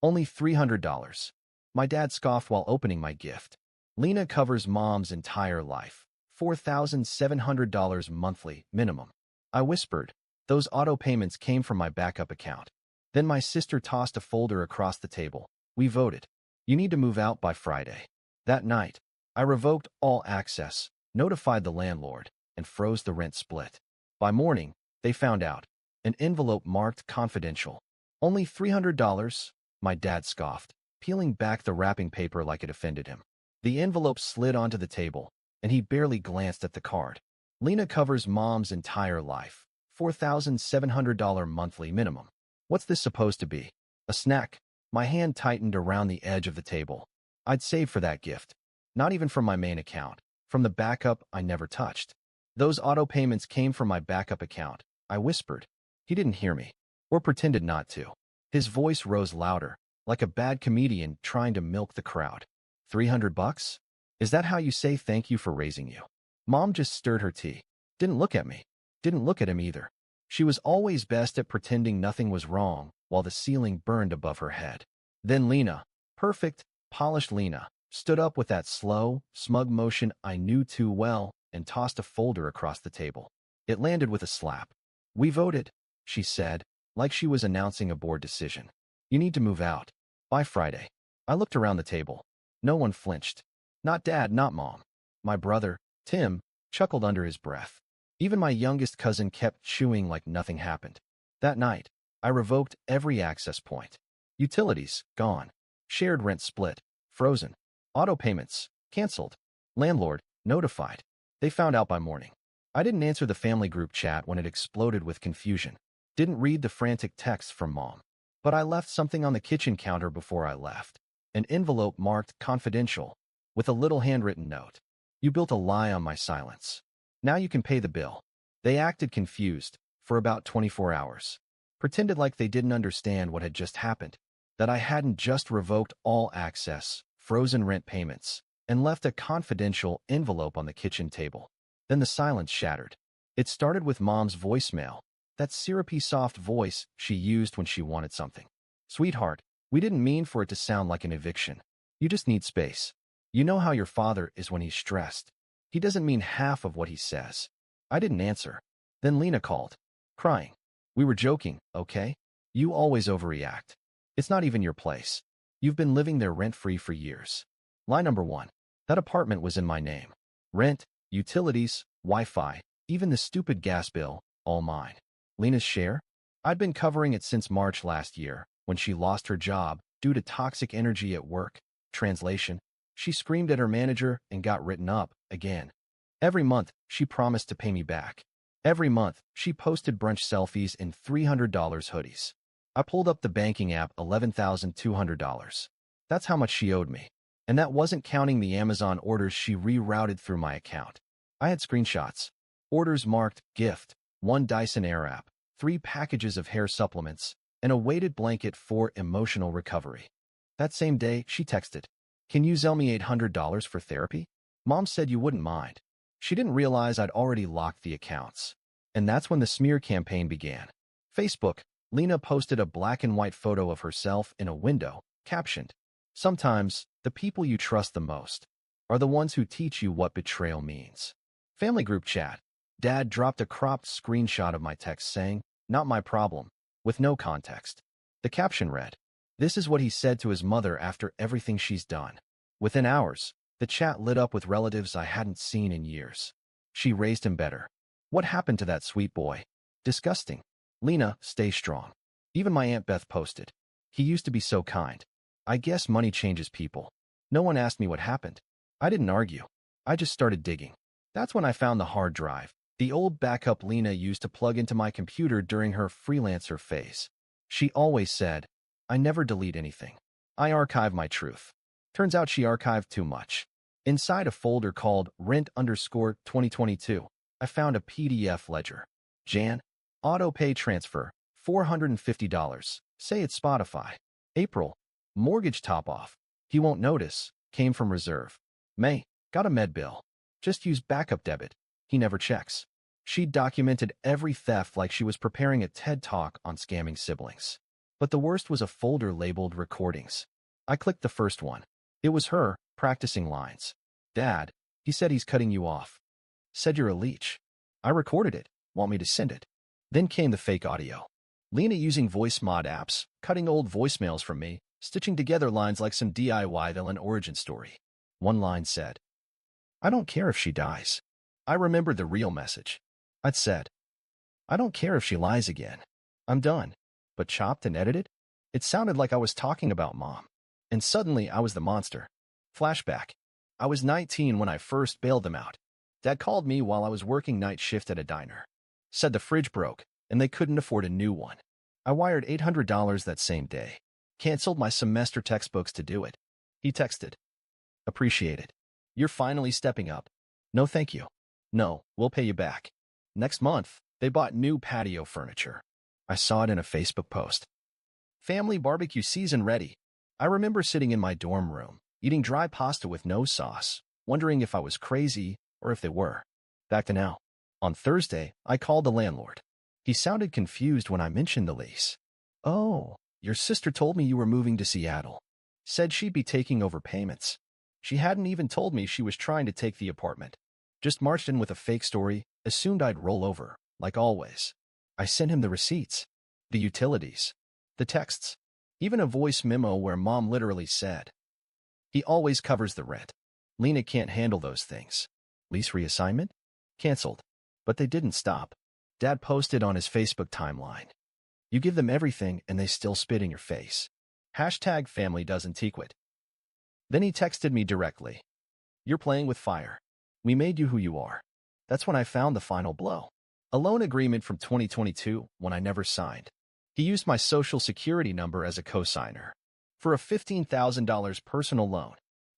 Only $300. My dad scoffed while opening my gift. LENA covers mom's entire life. $4,700 monthly, minimum. I whispered. Those auto payments came from my backup account. Then my sister tossed a folder across the table. We voted. You need to move out by Friday. That night, I revoked all access, notified the landlord, and froze the rent split. By morning, they found out. An envelope marked confidential. Only $300? My dad scoffed, peeling back the wrapping paper like it offended him. The envelope slid onto the table, and he barely glanced at the card. LENA covers mom's entire life. $4,700 monthly minimum. What's this supposed to be? A snack? My hand tightened around the edge of the table. I'd saved for that gift. Not even from my main account. From the backup I never touched. Those auto payments came from my backup account, I whispered. He didn't hear me. Or pretended not to. His voice rose louder, like a bad comedian trying to milk the crowd. $300? Is that how you say thank you for raising you? Mom just stirred her tea. Didn't look at me. Didn't look at him either. She was always best at pretending nothing was wrong while the ceiling burned above her head. Then LENA, perfect, polished LENA, stood up with that slow, smug motion I knew too well and tossed a folder across the table. It landed with a slap. We voted, she said, like she was announcing a board decision. You need to move out. By Friday. I looked around the table. No one flinched. Not Dad, not Mom. My brother, Tim, chuckled under his breath. Even my youngest cousin kept chewing like nothing happened. That night, I revoked every access point. Utilities, gone. Shared rent split, frozen. Auto payments, canceled. Landlord, notified. They found out by morning. I didn't answer the family group chat when it exploded with confusion. Didn't read the frantic texts from Mom. But I left something on the kitchen counter before I left. An envelope marked confidential, with a little handwritten note. You built a lie on my silence. Now you can pay the bill. They acted confused for about 24 hours. Pretended like they didn't understand what had just happened. That I hadn't just revoked all access, frozen rent payments, and left a confidential envelope on the kitchen table. Then the silence shattered. It started with Mom's voicemail, that syrupy soft voice she used when she wanted something. Sweetheart, we didn't mean for it to sound like an eviction. You just need space. You know how your father is when he's stressed. He doesn't mean half of what he says. I didn't answer. Then LENA called, crying. We were joking, okay? You always overreact. It's not even your place. You've been living there rent-free for years. Lie number 1. That apartment was in my name. Rent, utilities, Wi-Fi, even the stupid gas bill, all mine. LENA's share? I'd been covering it since March last year, when she lost her job due to toxic energy at work. Translation, she screamed at her manager and got written up, again. Every month, she promised to pay me back. Every month, she posted brunch selfies in $300 hoodies. I pulled up the banking app, $11,200. That's how much she owed me. And that wasn't counting the Amazon orders she rerouted through my account. I had screenshots. Orders marked gift, 1 Dyson Airwrap, 3 packages of hair supplements, and a weighted blanket for emotional recovery. That same day, she texted, "Can you Zelle me $800 for therapy?" Mom said you wouldn't mind. She didn't realize I'd already locked the accounts. And that's when the smear campaign began. Facebook, LENA posted a black and white photo of herself in a window, captioned, "Sometimes, the people you trust the most are the ones who teach you what betrayal means." Family group chat. Dad dropped a cropped screenshot of my text saying, "Not my problem," with no context. The caption read, "This is what he said to his mother after everything she's done." Within hours, the chat lit up with relatives I hadn't seen in years. She raised him better. What happened to that sweet boy? Disgusting. LENA, stay strong. Even my Aunt Beth posted, "He used to be so kind. I guess money changes people." No one asked me what happened. I didn't argue. I just started digging. That's when I found the hard drive, the old backup LENA used to plug into my computer during her freelancer phase. She always said, "I never delete anything. I archive my truth." Turns out she archived too much. Inside a folder called Rent_2022, I found a PDF ledger. Jan, auto pay transfer, $450. Say it's Spotify. April, mortgage top-off. He won't notice, came from reserve. May, got a med bill. Just use backup debit. He never checks. She documented every theft like she was preparing a TED Talk on scamming siblings. But the worst was a folder labeled recordings. I clicked the first one. It was her, practicing lines. Dad, he said he's cutting you off. Said you're a leech. I recorded it. Want me to send it? Then came the fake audio. Lena using voice mod apps, cutting old voicemails from me, stitching together lines like some DIY villain origin story. One line said, I don't care if she dies. I remembered the real message. I'd said, I don't care if she lies again. I'm done. But chopped and edited? It sounded like I was talking about Mom. And suddenly I was the monster. Flashback. I was 19 when I first bailed them out. Dad called me while I was working night shift at a diner. Said the fridge broke, and they couldn't afford a new one. I wired $800 that same day. Canceled my semester textbooks to do it. He texted, Appreciate it. You're finally stepping up. No thank you. No, we'll pay you back. Next month, they bought new patio furniture. I saw it in a Facebook post. Family barbecue season ready. I remember sitting in my dorm room, eating dry pasta with no sauce, wondering if I was crazy or if they were. Back to now. On Thursday, I called the landlord. He sounded confused when I mentioned the lease. Oh, your sister told me you were moving to Seattle. Said she'd be taking over payments. She hadn't even told me she was trying to take the apartment. Just marched in with a fake story, assumed I'd roll over, like always. I sent him the receipts, the utilities, the texts, even a voice memo where Mom literally said, He always covers the rent. Lena can't handle those things. Lease reassignment? Canceled. But they didn't stop. Dad posted on his Facebook timeline. You give them everything and they still spit in your face. Hashtag family doesn't tequit. Then he texted me directly. You're playing with fire. We made you who you are. That's when I found the final blow. A loan agreement from 2022 when I never signed. He used my social security number as a cosigner for a $15,000 personal loan.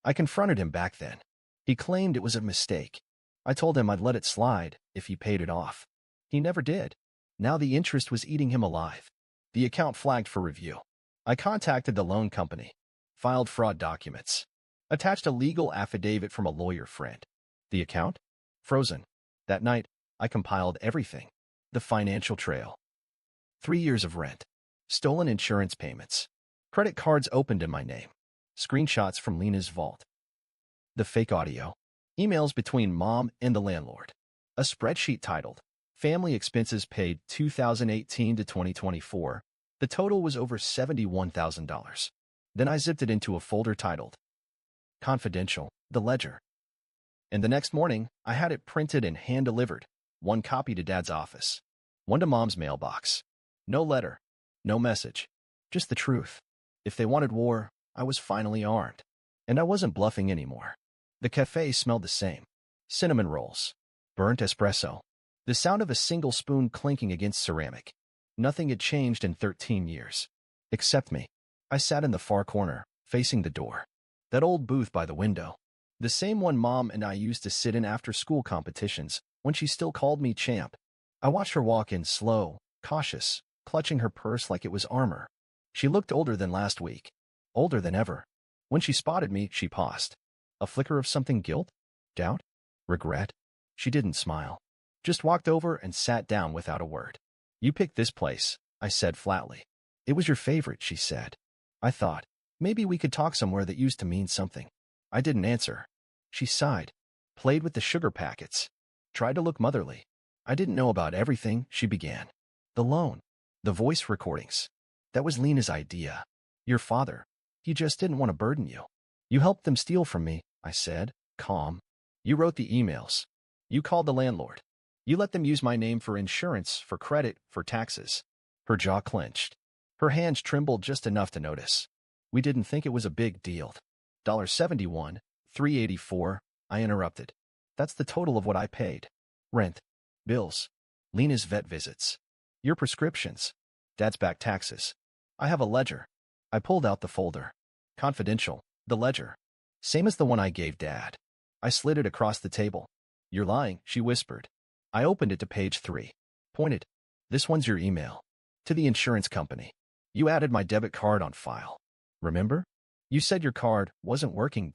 I confronted him back then. He claimed it was a mistake. I told him I'd let it slide if he paid it off. He never did. Now the interest was eating him alive. The account flagged for review. I contacted the loan company, filed fraud documents, attached a legal affidavit from a lawyer friend. The account? Frozen. That night, I compiled everything. The financial trail. 3 years of rent. Stolen insurance payments. Credit cards opened in my name. Screenshots from Lena's vault. The fake audio. Emails between Mom and the landlord. A spreadsheet titled, Family Expenses Paid 2018 to 2024. The total was over $71,000. Then I zipped it into a folder titled, Confidential, the ledger. And the next morning, I had it printed and hand-delivered. One copy to Dad's office. One to Mom's mailbox. No letter. No message. Just the truth. If they wanted war, I was finally armed. And I wasn't bluffing anymore. The cafe smelled the same. Cinnamon rolls. Burnt espresso. The sound of a single spoon clinking against ceramic. Nothing had changed in 13 years. Except me. I sat in the far corner, facing the door. That old booth by the window. The same one Mom and I used to sit in after school competitions, when she still called me champ. I watched her walk in slow, cautious, clutching her purse like it was armor. She looked older than last week. Older than ever. When she spotted me, she paused. A flicker of something, guilt? Doubt? Regret? She didn't smile. Just walked over and sat down without a word. You picked this place, I said flatly. It was your favorite, she said. I thought, maybe we could talk somewhere that used to mean something. I didn't answer. She sighed, played with the sugar packets, tried to look motherly. I didn't know about everything, she began. The loan, the voice recordings. That was Lena's idea. Your father, he just didn't want to burden you. You helped them steal from me, I said, calm. You wrote the emails. You called the landlord. You let them use my name for insurance, for credit, for taxes. Her jaw clenched. Her hands trembled just enough to notice. We didn't think it was a big deal. $71, $384, I interrupted. That's the total of what I paid. Rent, bills, Lena's vet visits, your prescriptions, Dad's back taxes. I have a ledger. I pulled out the folder. Confidential, the ledger. Same as the one I gave Dad. I slid it across the table. You're lying, she whispered. I opened it to page 3. Pointed. This one's your email. To the insurance company. You added my debit card on file. Remember? You said your card wasn't working.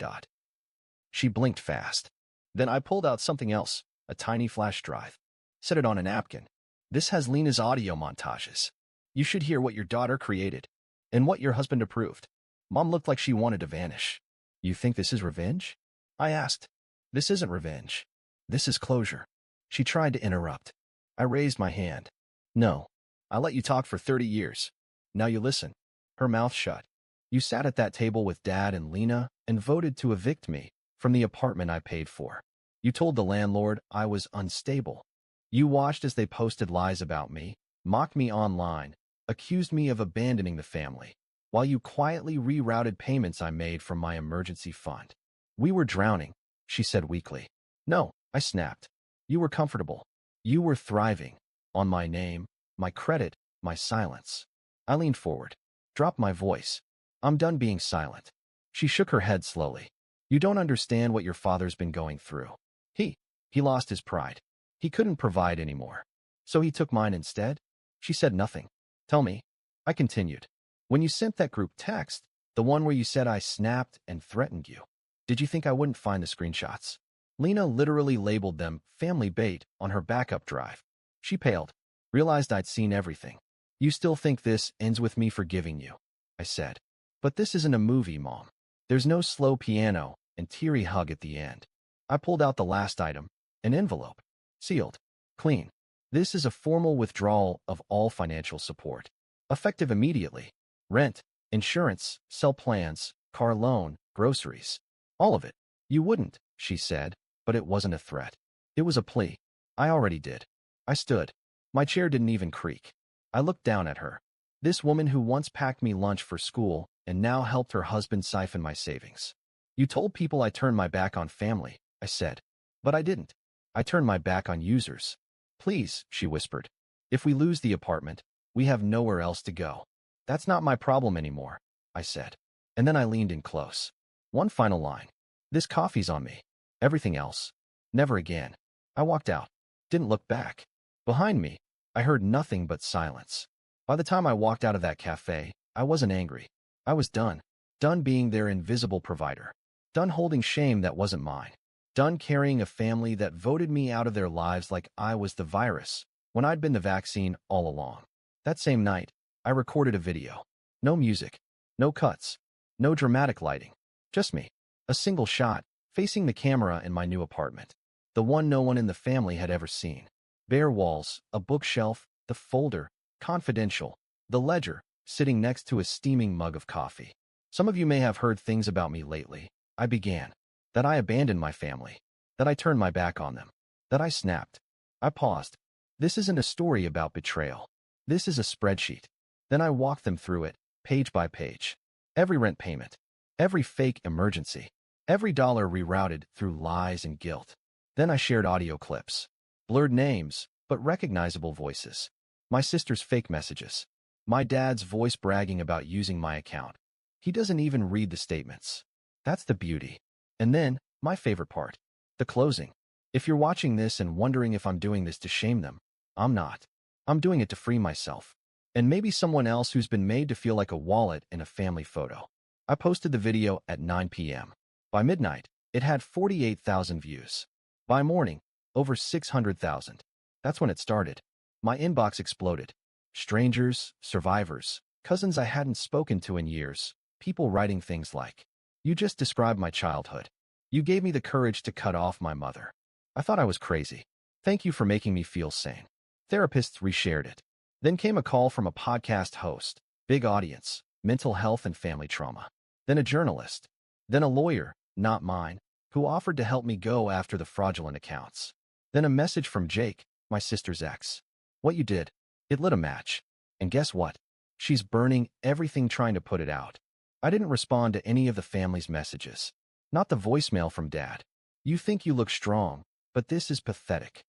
She blinked fast. Then I pulled out something else, a tiny flash drive. Set it on a napkin. This has Lena's audio montages. You should hear what your daughter created. and what your husband approved. Mom looked like she wanted to vanish. You think this is revenge? I asked. This isn't revenge. This is closure. She tried to interrupt. I raised my hand. No. I let you talk for 30 years. Now you listen. Her mouth shut. You sat at that table with Dad and Lena and voted to evict me from the apartment I paid for. You told the landlord I was unstable. You watched as they posted lies about me, mocked me online, accused me of abandoning the family, while you quietly rerouted payments I made from my emergency fund. We were drowning, she said weakly. No, I snapped. You were comfortable. You were thriving. On my name, my credit, my silence. I leaned forward, dropped my voice. I'm done being silent. She shook her head slowly. You don't understand what your father's been going through. He lost his pride. He couldn't provide anymore. So he took mine instead? She said nothing. Tell me. I continued. When you sent that group text, the one where you said I snapped and threatened you, did you think I wouldn't find the screenshots? Lena literally labeled them family bait on her backup drive. She paled, realized I'd seen everything. You still think this ends with me forgiving you? I said. But this isn't a movie, Mom. There's no slow piano and teary hug at the end. I pulled out the last item, an envelope. Sealed. Clean. This is a formal withdrawal of all financial support. Effective immediately. Rent, insurance, cell plans, car loan, groceries. All of it. You wouldn't, she said, but it wasn't a threat. It was a plea. I already did. I stood. My chair didn't even creak. I looked down at her. This woman who once packed me lunch for school and now helped her husband siphon my savings. You told people I turned my back on family, I said. But I didn't. I turned my back on users. Please, she whispered. If we lose the apartment, we have nowhere else to go. That's not my problem anymore, I said. And then I leaned in close. One final line. This coffee's on me. Everything else. Never again. I walked out. Didn't look back. Behind me, I heard nothing but silence. By the time I walked out of that cafe, I wasn't angry. I was done. Done being their invisible provider. Done holding shame that wasn't mine. Done carrying a family that voted me out of their lives like I was the virus, when I'd been the vaccine all along. That same night, I recorded a video. No music. No cuts. No dramatic lighting. Just me. A single shot, facing the camera in my new apartment. The one no one in the family had ever seen. Bare walls, a bookshelf, the folder, confidential, the ledger, sitting next to a steaming mug of coffee. Some of you may have heard things about me lately. I began. That I abandoned my family. That I turned my back on them. That I snapped. I paused. This isn't a story about betrayal. This is a spreadsheet. Then I walked them through it, page by page. Every rent payment. Every fake emergency. Every dollar rerouted through lies and guilt. Then I shared audio clips. Blurred names, but recognizable voices. My sister's fake messages. My dad's voice bragging about using my account. He doesn't even read the statements. That's the beauty. And then, my favorite part. The closing. If you're watching this and wondering if I'm doing this to shame them, I'm not. I'm doing it to free myself. And maybe someone else who's been made to feel like a wallet in a family photo. I posted the video at 9 p.m. By midnight, it had 48,000 views. By morning, over 600,000. That's when it started. My inbox exploded. Strangers, survivors, cousins I hadn't spoken to in years, people writing things like, "You just described my childhood. You gave me the courage to cut off my mother. I thought I was crazy. Thank you for making me feel sane." Therapists reshared it. Then came a call from a podcast host, big audience, mental health and family trauma. Then a journalist. Then a lawyer, not mine, who offered to help me go after the fraudulent accounts. Then a message from Jake, my sister's ex. "What you did, it lit a match. And guess what? She's burning everything trying to put it out." I didn't respond to any of the family's messages. Not the voicemail from Dad. "You think you look strong, but this is pathetic."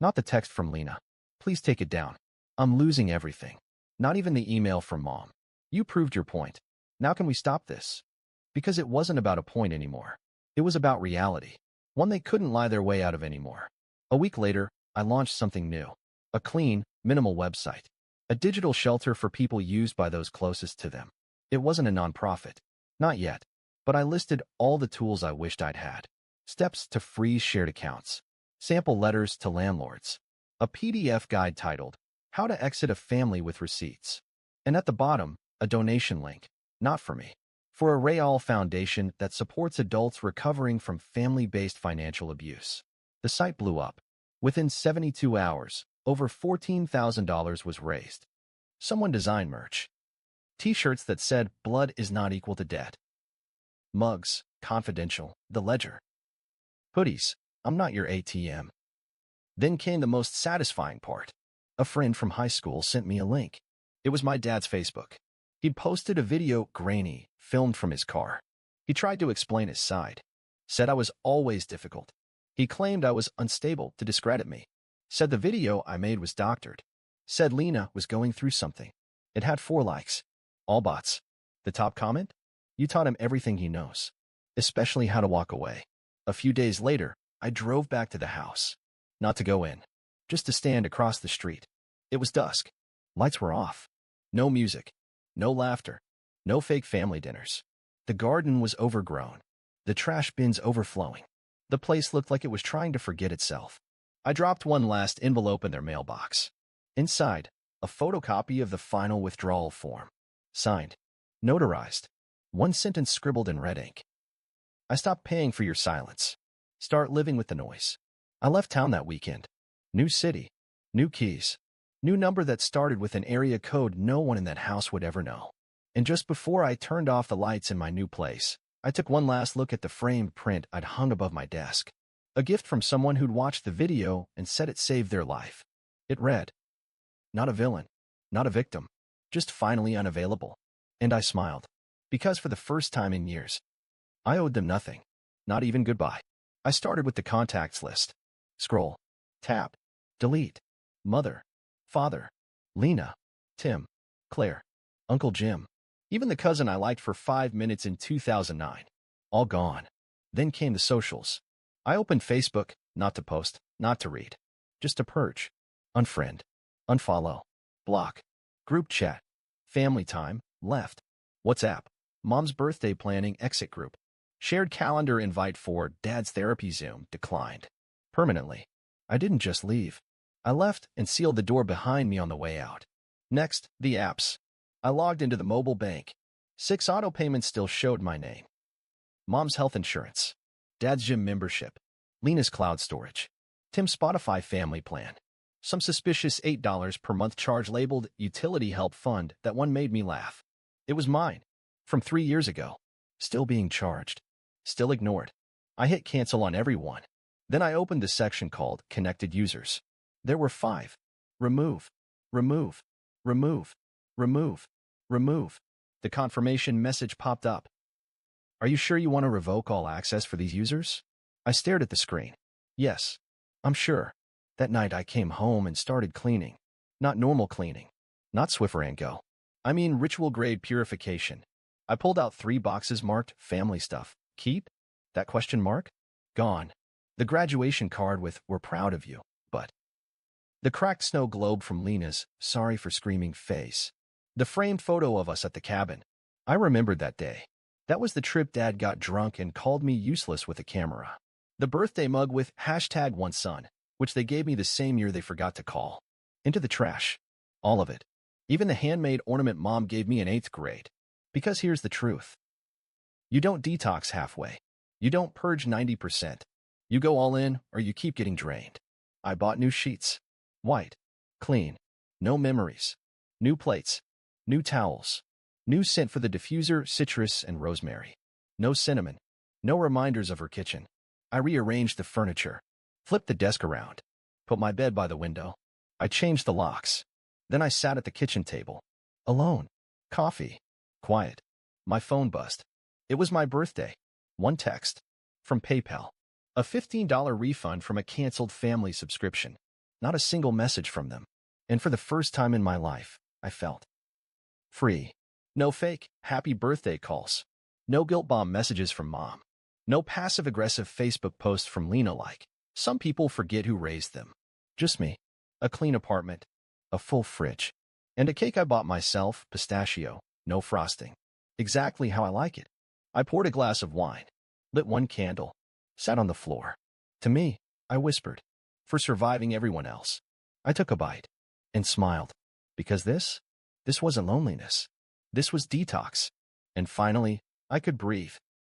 Not the text from Lena. "Please take it down. I'm losing everything." Not even the email from Mom. "You proved your point. Now can we stop this?" Because it wasn't about a point anymore. It was about reality. One they couldn't lie their way out of anymore. A week later, I launched something new. A clean, minimal website. A digital shelter for people used by those closest to them. It wasn't a nonprofit. Not yet. But I listed all the tools I wished I'd had. Steps to freeze shared accounts. Sample letters to landlords. A PDF guide titled, "How to Exit a Family with Receipts." And at the bottom, A donation link. Not for me. For a Real Foundation that supports adults recovering from family-based financial abuse. The site blew up. Within 72 hours, over $14,000 was raised. Someone designed merch. T-shirts that said, "Blood is not equal to debt." Mugs, "Confidential, The Ledger." Hoodies, "I'm not your ATM." Then came the most satisfying part. A friend from high school sent me a link. It was my dad's Facebook. He'd posted a video, grainy, filmed from his car. He tried to explain his side. Said I was always difficult. He claimed I was unstable to discredit me. Said the video I made was doctored. Said LENA was going through something. It had 4 likes. All bots. The top comment? "You taught him everything he knows, especially how to walk away." A few days later, I drove back to the house. Not to go in, just to stand across the street. It was dusk. Lights were off. No music. No laughter. No fake family dinners. The garden was overgrown. The trash bins overflowing. The place looked like it was trying to forget itself. I dropped one last envelope in their mailbox. Inside, a photocopy of the final withdrawal form. Signed. Notarized. One sentence scribbled in red ink. "I stopped paying for your silence. Start living with the noise." I left town that weekend. New city. New keys. New number that started with an area code no one in that house would ever know. And just before I turned off the lights in my new place, I took one last look at the framed print I'd hung above my desk. A gift from someone who'd watched the video and said it saved their life. It read, "Not a villain. Not a victim. Just finally unavailable." And I smiled. Because for the first time in years, I owed them nothing. Not even goodbye. I started with the contacts list. Scroll. Tap. Delete. Mother. Father. LENA. Tim. Claire. Uncle Jim. Even the cousin I liked for 5 minutes in 2009. All gone. Then came the socials. I opened Facebook, not to post, not to read. Just to purge. Unfriend. Unfollow. Block. Group chat. Family time. Left. WhatsApp. Mom's birthday planning exit group. Shared calendar invite for Dad's therapy Zoom declined. Permanently. I didn't just leave. I left and sealed the door behind me on the way out. Next, the apps. I logged into the mobile bank. 6 auto payments still showed my name. Mom's health insurance. Dad's gym membership. LENA's cloud storage. Tim's Spotify family plan. Some suspicious $8 per month charge labeled utility help fund that one made me laugh. It was mine. From 3 years ago. Still being charged. Still ignored. I hit cancel on everyone. Then I opened the section called Connected Users. There were 5. Remove. Remove. Remove. Remove. Remove. The confirmation message popped up. "Are you sure you want to revoke all access for these users?" I stared at the screen. Yes, I'm sure. That night I came home and started cleaning. Not normal cleaning. Not Swiffer and Go. I mean ritual-grade purification. I pulled out 3 boxes marked family stuff. Keep? That question mark? Gone. The graduation card with "We're proud of you," but the cracked snow globe from LENA's "Sorry for Screaming" face. The framed photo of us at the cabin. I remembered that day. That was the trip Dad got drunk and called me useless with a camera. The birthday mug with #OneSon, which they gave me the same year they forgot to call. Into the trash. All of it. Even the handmade ornament Mom gave me in 8th grade. Because here's the truth. You don't detox halfway. You don't purge 90%. You go all in or you keep getting drained. I bought new sheets. White. Clean. No memories. New plates. New towels. New scent for the diffuser, citrus and rosemary. No cinnamon. No reminders of her kitchen. I rearranged the furniture. Flipped the desk around. Put my bed by the window. I changed the locks. Then I sat at the kitchen table. Alone. Coffee. Quiet. My phone buzzed. It was my birthday. One text. From PayPal. A $15 refund from a canceled family subscription. Not a single message from them. And for the first time in my life, I felt free. No fake happy birthday calls. No guilt bomb messages from Mom. No passive-aggressive Facebook posts from LENA like, "Some people forget who raised them." Just me. A clean apartment. A full fridge. And a cake I bought myself, pistachio, no frosting. Exactly how I like it. I poured a glass of wine. Lit one candle. Sat on the floor. To me, I whispered. For surviving everyone else. I took a bite. And smiled. Because this wasn't loneliness. This was detox. And finally, I could breathe.